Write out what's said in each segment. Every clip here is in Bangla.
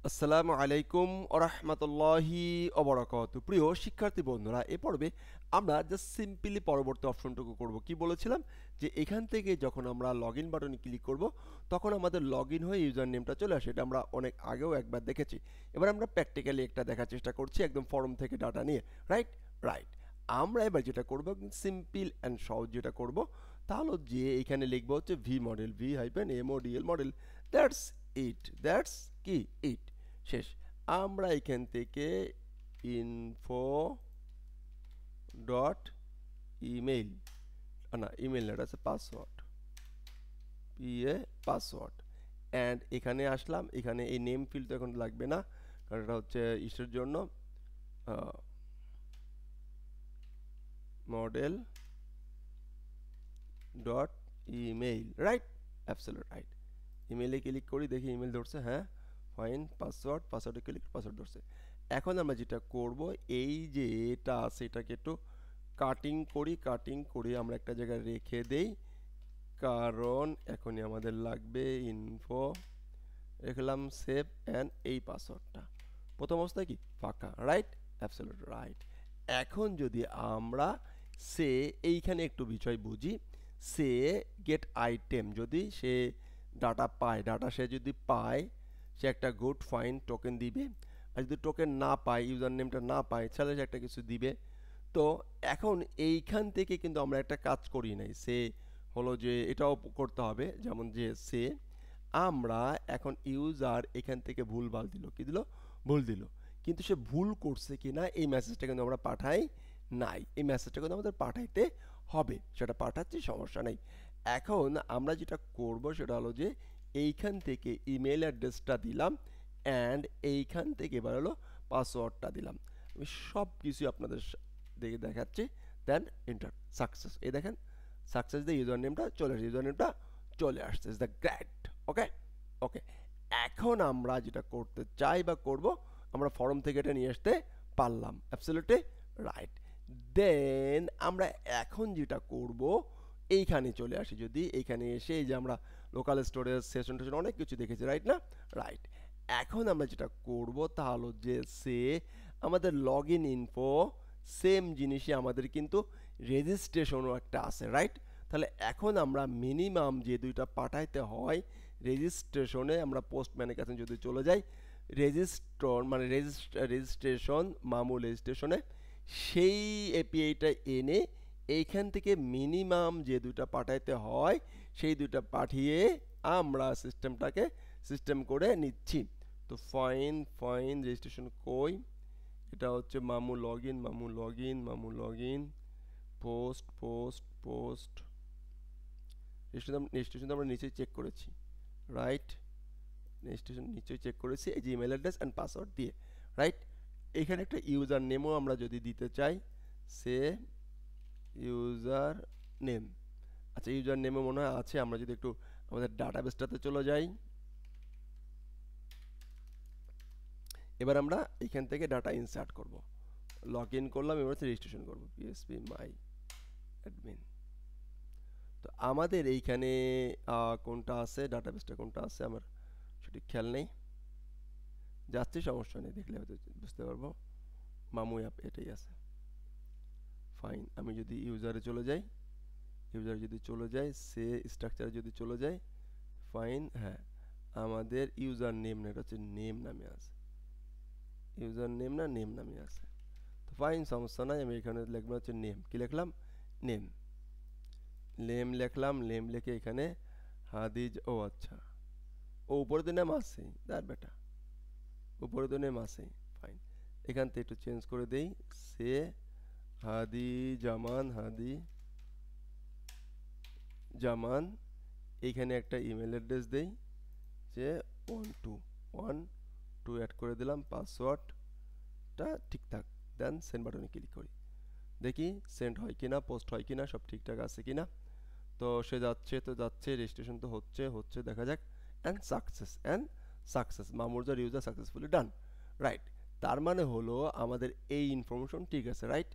আসসালামু আলাইকুম ওরহমতুল্লাহি ওবরাকাতু। প্রিয় শিক্ষার্থী বন্ধুরা, এ পর্বে আমরা জাস্ট সিম্পলি পরবর্তী অপশনটুকু করব। কি বলেছিলাম যে এখান থেকে যখন আমরা লগ ইন বাটনে ক্লিক করব তখন আমাদের লগ ইন হয়ে ইউজার নেমটা চলে আসে। এটা আমরা অনেক আগেও একবার দেখেছি। এবার আমরা প্র্যাকটিক্যালি একটা দেখার চেষ্টা করছি একদম ফর্ম থেকে ডাটা নিয়ে। রাইট রাইট আমরা এবার যেটা করব সিম্পল অ্যান্ড সহজ যেটা করব তা হলো যে এখানে লিখবো হচ্ছে V model, V hyphen M O D L model. That's কি ইট শেষ। আমরা এখান থেকে ইনফো ডট ইমেইল, না ইমেইল না, এটা আছে পাসওয়ার্ড, পিএ পাসওয়ার্ড। অ্যান্ড এখানে আসলাম, এখানে এই নেম ফিল্ড তো এখন লাগবে না, কারণ এটা হচ্ছে ইসের জন্য model dot email. Right, absolutely right. ইমেইলে ক্লিক করি, দেখি ইমেল ধরছে, হ্যাঁ ফাইন। পাসওয়ার্ডে ক্লিক, পাসওয়ার্ড ধরছে। এখন আমরা যেটা করব, এই যে এটা আছে এটাকে একটু কাটিং করে আমরা একটা জায়গায় রেখে দেই, কারণ এখনই আমাদের লাগবে ইনফো। রেখলাম সেভ অ্যান্ড এই পাসওয়ার্ডটা প্রথম অবস্থায় কি ফাঁকা। Right, absolutely right. এখন যদি আমরা সে এইখানে একটু বিষয় বুঝি, সে গেট আইটেম, যদি সে ডাটা পায়, ডাটা সে যদি পায়, সে একটা গুড ফাইন টোকেন দিবে। আর যদি টোকেন না পায়, ইউজার নেমটা না পায়, তাহলে সে একটা কিছু দিবে। তো এখন এইখান থেকে কিন্তু আমরা একটা কাজ করি নাই, সে হলো যে এটাও করতে হবে, যেমন যে সে আমরা এখন ইউজার এখান থেকে ভুলভাল দিল, কি দিল, ভুল দিল, কিন্তু সে ভুল করছে কিনা এই মেসেজটা কিন্তু আমরা পাঠাই নাই। এই মেসেজটা কিন্তু আমাদের পাঠাইতে হবে, সেটা পাঠাচ্ছি, সমস্যা নেই। এখন আমরা যেটা করব সেটা হলো যে এইখান থেকে ইমেল অ্যাড্রেসটা দিলাম, অ্যান্ড এইখান থেকে এবার হলো পাসওয়ার্ডটা দিলাম। আমি সব কিছুই আপনাদের দেখে দেখাচ্ছি। দেন এন্টার, সাকসেস। এই দেখেন সাকসেস দিয়ে ইউজার নেমটা চলে আসছে, ইউজার নেমটা চলে আসছে। Is the great. Okay okay. এখন আমরা যেটা করতে চাই বা করব, আমরা ফর্ম থেকে এটা নিয়ে আসতে পারলাম, অ্যাবসলিউটলি রাইট। দেন আমরা এখন যেটা করব, এইখানে চলে আসি। যদি এইখানে এসে এই যে আমরা লোকাল স্টোরেজ সেশন টেশন অনেক কিছু দেখেছি, রাইট না, রাইট। এখন আমরা যেটা করব তা হলো যে সে আমাদের লগ ইন ইনফো, সেম জিনিসই আমাদের কিন্তু রেজিস্ট্রেশনও একটা আছে, রাইট। তাহলে এখন আমরা মিনিমাম যে দুইটা পাঠাইতে হয় রেজিস্ট্রেশনে, আমরা পোস্টম্যানের কাছে যদি চলে যাই, রেজিস্ট্রেশন মামুল রেজিস্ট্রেশনে, সেই এপিআইটা এনে এইখান থেকে মিনিমাম যে দুইটা পাঠাইতে হয় সেই দুইটা পাঠিয়ে আমরা সিস্টেম করে নিচ্ছি। তো ফাইন রেজিস্ট্রেশন কই, এটা হচ্ছে মামু লগ ইন পোস্ট রেজিস্ট্রেশন আমরা নিচেই চেক করেছি, রাইট। রেজিস্ট্রেশন নিচেই চেক করেছি এই যে ইমেল অ্যাড্রেস অ্যান্ড পাসওয়ার্ড দিয়ে, রাইট। এখানে একটা ইউজার নেমও আমরা যদি দিতে চাই, সে ইউজার নেম, আচ্ছা ইউজার নেমে মনে হয় আছে। আমরা যদি একটু আমাদের ডাটাবেসটাতে চলে যাই, এবার আমরা এখান থেকে ডাটা ইনসার্ট করব। লগ ইন করলাম, এবার রেজিস্ট্রেশন করব, পিএসপি মাই অ্যাডমিন। তো আমাদের এইখানে কোনটা আছে, ডাটাবেসটা কোনটা আছে আমার সঠিক খেয়াল নেই, যাচ্ছে, সমস্যা নেই, দেখলে হয়তো বুঝতে পারবো। মামু অ্যাপ এটাই আছে, ফাইন। আমি যদি ইউজারে চলে যাই, সে স্ট্রাকচারে যদি চলে যাই, ফাইন, হ্যাঁ আমাদের ইউজার নেম না, এটা হচ্ছে নেম নামে আছে, ইউজার নেম না নেম নামে আছে। তো ফাইন, সমস্যা নাই। আমি এখানে লিখবো হচ্ছে নেম, কি লিখলাম, নেম। নেম লিখে এখানে হাদিজ, ও আচ্ছা, ও উপরে তো নেম আছে, দাঁড় বেটা, উপরে তো নেম আছে, ফাইন। এখান থেকে একটু চেঞ্জ করে দেই, সে হাদি জামান। এইখানে একটা ইমেল অ্যাড্রেস দেই, যে 12 অ্যাড করে দিলাম, পাসওয়ার্ডটা ঠিকঠাক। দেন সেন্ড বাটনে ক্লিক করি, দেখি সেন্ড হয় কিনা, পোস্ট হয় কিনা, সব ঠিকঠাক আছে কিনা। তো সে যাচ্ছে, রেজিস্ট্রেশন তো হচ্ছে, দেখা যাক। অ্যান্ড সাকসেস মামুরজার ইউজার সাকসেসফুলি ডান, রাইট। তার মানে হলো আমাদের এই ইনফরমেশন ঠিক আছে, রাইট।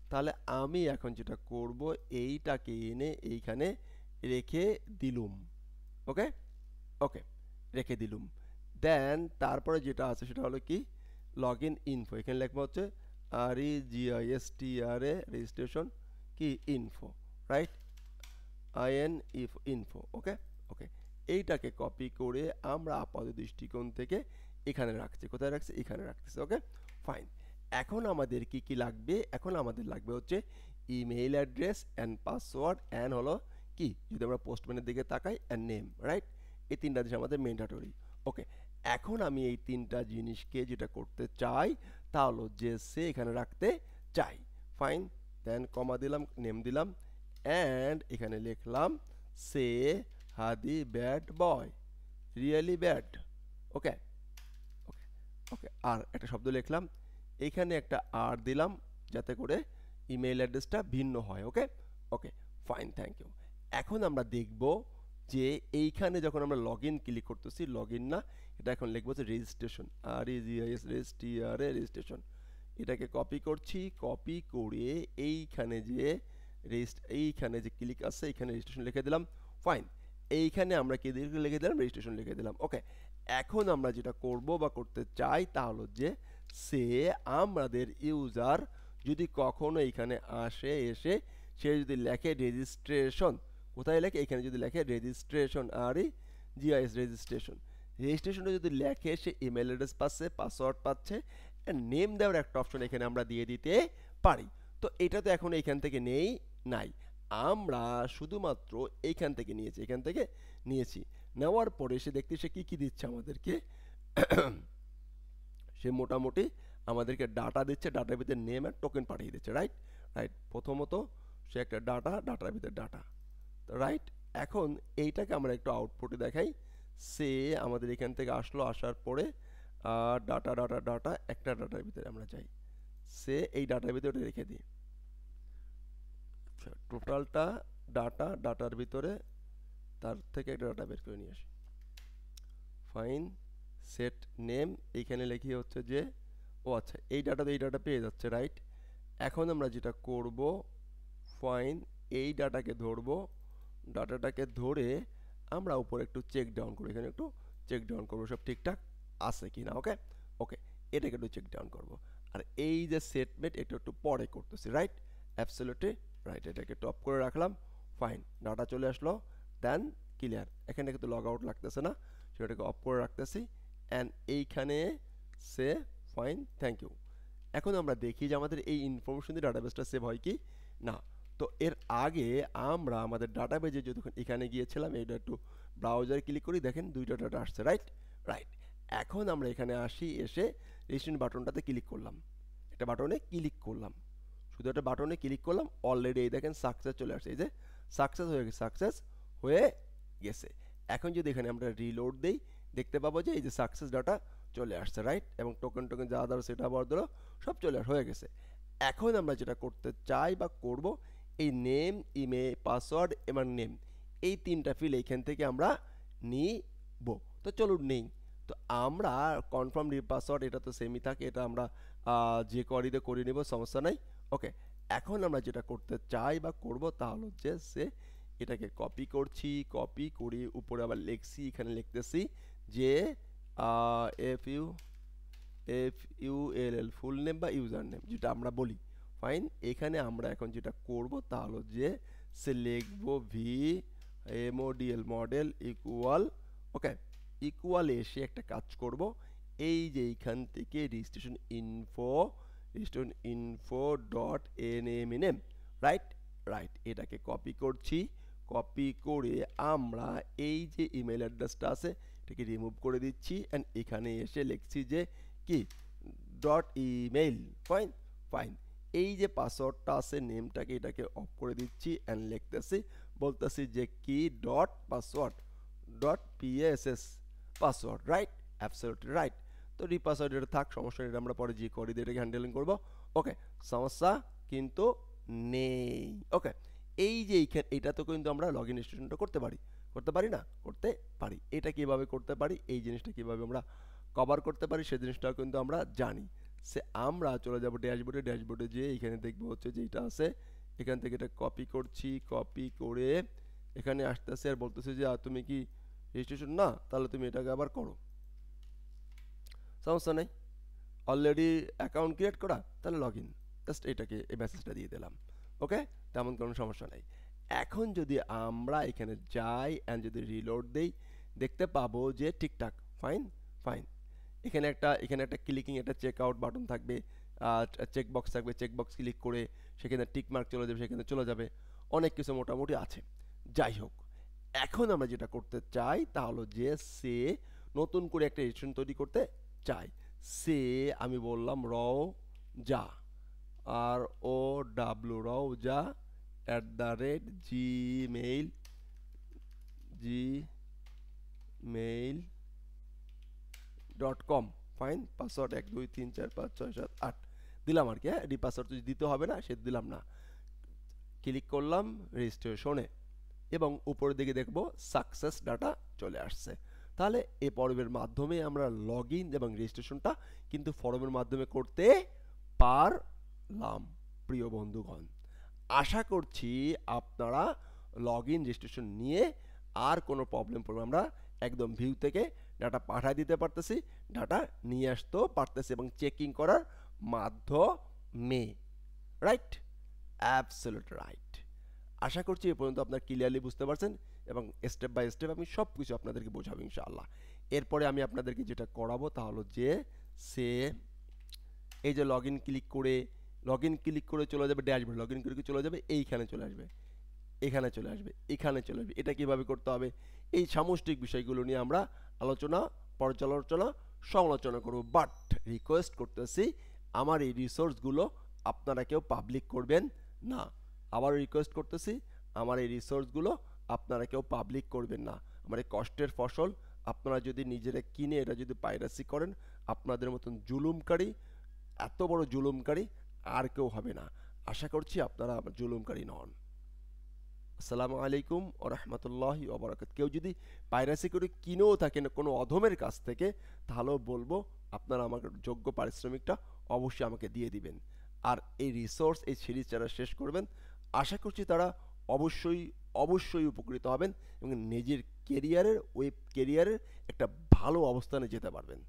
তাহলে আমি এখন যেটা করব, এইটাকে এনে এইখানে রেখে দিলুম, ওকে ওকে, রেখে দিলুম। দেন তারপরে যেটা আছে সেটা হলো কি লগ ইন ইনফো, এখানে লিখবো হচ্ছে REGISTRA রেজিস্ট্রেশন কি ইনফো, রাইট, ইনফো। ওকে ওকে, এইটাকে কপি করে আমরা আপাত দৃষ্টিকোণ থেকে এখানে রাখছি। কোথায় রাখছি? এখানে রাখতেছি। Okay fine. এখন আমাদের কি কি লাগবে? এখন আমাদের লাগবে হচ্ছে email address and password and হলো কি, যদি আমরা পোস্টম্যানের দিকে তাকাই, অ্যান্ড নেম, রাইট। এই তিনটা জিনিস আমাদের ম্যান্ডেটরি। ওকে, এখন আমি এই তিনটা জিনিসকে যেটা করতে চাই তা হলো যে সে এখানে রাখতে চাই। ফাইন, দেন কমা দিলাম, নেম দিলাম, অ্যান্ড এখানে লিখলাম সে হাদি ব্যাড বয়, রিয়েলি ব্যাড। ওকে ওকে ওকে, আর একটা শব্দ লিখলাম, এইখানে একটা আর দিলাম যাতে করে ইমেল অ্যাড্রেসটা ভিন্ন হয়। ওকে ওকে ফাইন, থ্যাংক ইউ। এখন আমরা দেখব যে এইখানে যখন আমরা লগ ইন ক্লিক করতেছি, লগ ইন না, এটা এখন লিখবো হচ্ছে রেজিস্ট্রেশন, রেজিস্ট্রেশন। এটাকে কপি করছি, কপি করে এইখানে যে ক্লিক আছে এখানে রেজিস্ট্রেশন লিখে দিলাম। ফাইন, এইখানে আমরা কি লিখে দিলাম? রেজিস্ট্রেশন লিখে দিলাম। ওকে, এখন আমরা যেটা করব বা করতে চাই তা হলো যে সে আমাদের ইউজার যদি কখনো এখানে এসে সে যদি লেখে রেজিস্ট্রেশন, কোথায় লেখে? এখানে যদি লেখে রেজিস্ট্রেশন, রেজিস্ট্রেশন, রেজিস্ট্রেশনে যদি লেখে সে ইমেল অ্যাড্রেস পাচ্ছে, পাসওয়ার্ড পাচ্ছে, নেম দেওয়ার একটা অপশন এখানে আমরা দিয়ে দিতে পারি। তো এটা তো এখন এইখান থেকে নাই, আমরা শুধুমাত্র এইখান থেকে নিয়েছি। নেওয়ার পরে সে দেখতে সে কি দিচ্ছে আমাদেরকে সে মোটামুটি আমাদেরকে ডাটা দিচ্ছে, ডাটার ভিতরে নেম আর টোকেন পাঠিয়ে দিচ্ছে, রাইট। প্রথমত সে একটা ডাটার ভিতরে ডাটা, রাইট। এখন এইটাকে আমরা একটু আউটপুটে দেখাই। সে আমাদের এখান থেকে আসার পরে ডাটা একটা ডাটার ভিতরে আমরা যাই, সে এই ডাটার ভিতরে রেখে দিই টোটালটা ডাটার ভিতরে, তার থেকে একটা ডাটা বের করে নিয়ে আসি। ফাইন, সেট নেম, এইখানে লিখি হচ্ছে যে আচ্ছা এই ডাটা পেয়ে যাচ্ছে, রাইট। এখন আমরা যেটা করব, ফাইন, এই ডাটাটাকে ধরে আমরা উপরে একটু চেক ডাউন করব, এখানে একটু চেক ডাউন করবো সব ঠিকঠাক আছে কিনা। ওকে ওকে, এটাকে একটু চেক ডাউন করব। আর এই যে সেটমেন্ট এটা একটু পরে করতেছি, রাইট, অ্যাবসলিউটলি রাইট। এটাকে টপ করে রাখলাম। ফাইন, ডাটা চলে আসলো, দেন ক্লিয়ার। এখানে কিন্তু লগ আউট লাগতেছে না, সেটাকে অফ করে রাখতেছি, অ্যান্ড এইখানে সে ফাইন, থ্যাংক ইউ। এখন আমরা দেখি যে আমাদের এই ইনফরমেশন দিয়ে ডাটাবেসটা সেভ হয় কি না। তো এর আগে আমরা আমাদের ডাটাবেজে যখন এখানে গিয়েছিলাম, এটা একটু ব্রাউজারে ক্লিক করি, দেখেন দুইটা ডাটা আসছে, রাইট। এখন আমরা এখানে এসে রেজিস্ট্রেশন বাটনটাতে ক্লিক করলাম, একটা বাটনে ক্লিক করলাম, শুধু একটা বাটনে ক্লিক করলাম, অলরেডি এই দেখেন সাকসেস চলে আসছে, এই যে সাকসেস হয়ে গেছে। এখন যদি এখানে আমরা রিলোড দেই, দেখতে পাবো যে এই যে সাকসেস ডাটা চলে আসছে, রাইট, এবং টোকেন যা আদার সেটা আবার দিল, সব হয়ে গেছে। এখন আমরা যেটা করতে চাই বা করব, এই নেম, ইমেল, পাসওয়ার্ড এবং নেম, এই তিনটা ফিল এইখান থেকে আমরা নিব। তো চলুন নেই। তো আমরা কনফার্ম পাসওয়ার্ড, এটা তো সেমই থাকে, এটা আমরা যে করিতে করে নেব, সমস্যা নাই। ওকে, এখন আমরা যেটা করতে চাই বা করব তা হলো যে এটাকে কপি করছি, কপি করে উপরে আবার লিখছি, এখানে লিখতেছি যে FULL ফুল নেম বা ইউজার নেম যেটা আমরা বলি। ফাইন, এখানে আমরা এখন যেটা করব তা হলো যে লিখব মডেল ইকুয়াল, ওকে, ইকুয়াল এসে একটা কাজ করব, এই যে এইখান থেকে registration info dot name, right, এটাকে কপি করছি, কপি করে আমরা এই যে ইমেল অ্যাড্রেসটা আছে এটাকে রিমুভ করে দিচ্ছি, অ্যান্ড এখানে এসে লিখছি যে কি ডট ইমেইল। ফাইন, এই যে পাসওয়ার্ডটা আছে নেমটাকে এটাকে অফ করে দিচ্ছি, অ্যান্ড লিখতেছি, বলতেছি যে কি dot password dot PSS password, right, absolutely right. তো রিপাসওয়ার্ড এটা থাক, সমস্যা এটা আমরা পরে যে করি দিয়ে এটাকে হ্যান্ডেলিং করবো। ওকে, সমস্যা কিন্তু নেই। ওকে, এই যে এটা তো কিন্তু আমরা লগ ইন রেজিস্ট্রেশনটা করতে পারি না? করতে পারি। এটা কিভাবে করতে পারি, এই জিনিসটা কিভাবে আমরা কভার করতে পারি সেই জিনিসটাও কিন্তু আমরা জানি। আমরা চলে যাব ড্যাশবোর্ডে যেয়ে এখানে দেখবো হচ্ছে যে এটা আছে, এখান থেকে এটা কপি করছি, কপি করে এখানে আসতেছে আর বলতেছে যে তুমি কি রেজিস্ট্রেশন না, তাহলে তুমি এটাকে আবার করো। সমস্যা নেই, অলরেডি অ্যাকাউন্ট ক্রিয়েট করা, তাহলে লগ ইন, জাস্ট এটাকে এই মেসেজটা দিয়ে দিলাম। ওকে, তেমন কোনো সমস্যা নেই। এখন যদি আমরা এখানে যাই অ্যান্ড যদি রিলোড দেই, দেখতে পাবো যে ঠিকঠাক, ফাইন ফাইন। এখানে একটা ক্লিকিং একটা চেক আউট বাটন থাকবে, চেক বক্স থাকবে, চেক বক্স ক্লিক করে সেখানে টিক মার্ক চলে যাবে, সেখানে চলে যাবে, অনেক কিছু মোটামুটি আছে। যাই হোক, এখন আমরা যেটা করতে চাই তা হলো যে সে নতুন করে একটা রেজিস্ট্রেশন তৈরি করতে চাই। সে আমি বললাম যা, আর ও ডাব্লু যা @gmail gmail.com। ফাইন, পাসওয়ার্ড 1 2 3 4 5 6 7 8 দিলাম আর কি। হ্যাঁ, এটি পাসওয়ার্ড দিতে হবে না, সে দিলাম না। ক্লিক করলাম রেজিস্ট্রেশনে এবং উপরের দিকে দেখব সাকসেস ডাটা চলে আসছে। তাহলে এই পর্বের মাধ্যমে আমরা লগ ইন এবং রেজিস্ট্রেশনটা কিন্তু ফর্মের মাধ্যমে করতে পারলাম। প্রিয় বন্ধুগণ, আশা করছি আপনারা লগ ইন রেজিস্ট্রেশন নিয়ে আর কোনো প্রবলেম পড়বে, আমরা একদম ভিউ থেকে ডাটা পাঠিয়ে দিতে পারতেছি, ডাটা নিয়ে আসতেও পারতেছি এবং চেকিং করার মাধ্যমে। Right, absolutely right. আশা করছি এ পর্যন্ত আপনারা ক্লিয়ারলি বুঝতে পারছেন এবং স্টেপ বাই স্টেপ আমি সব কিছু আপনাদেরকে বোঝাবো ইনশাআল্লাহ। এরপরে আমি আপনাদেরকে যেটা করাবো তা হলো যে সে এই যে লগ ইন ক্লিক করে চলে যাবে ড্যাশবোর্ড, লগ ইন করে চলে যাবে এইখানে, চলে আসবে এখানে, চলে আসবে এখানে, চলে আসবে। এটা কিভাবে করতে হবে, এই সামষ্টিক বিষয়গুলো নিয়ে আমরা পর্যালোচনা সমালোচনা করব। বাট রিকোয়েস্ট করতেছি, আমার এই রিসোর্সগুলো আপনারা কেউ পাবলিক করবেন না। আবার রিকোয়েস্ট করতেছি, আমার এই রিসোর্সগুলো আপনারা কেউ পাবলিক করবেন না। আমার এই কষ্টের ফসল আপনারা যদি নিজেরা কিনে এটা যদি পাইরেসি করেন, আপনাদের মতন জুলুমকারী, এত বড় জুলুমকারী আর কেউ হবে না। আশা করছি আপনারা জুলুমকারী নন। আসসালামু আলাইকুম ও রহমতুল্লাহি ওয়া বারাকাতুহু। কেউ যদি পাইরেসি করে কিনেও থাকেন কোনো অধমের কাছ থেকে, তাহলেও বলবো আপনারা আমাকে যোগ্য পারিশ্রমিকটা অবশ্যই আমাকে দিয়ে দিবেন। আর এই রিসোর্স, এই সিরিজ যারা শেষ করবেন, আশা করছি তারা অবশ্যই উপকৃত হবেন এবং নিজের ওয়েব কেরিয়ারের একটা ভালো অবস্থানে যেতে পারবেন।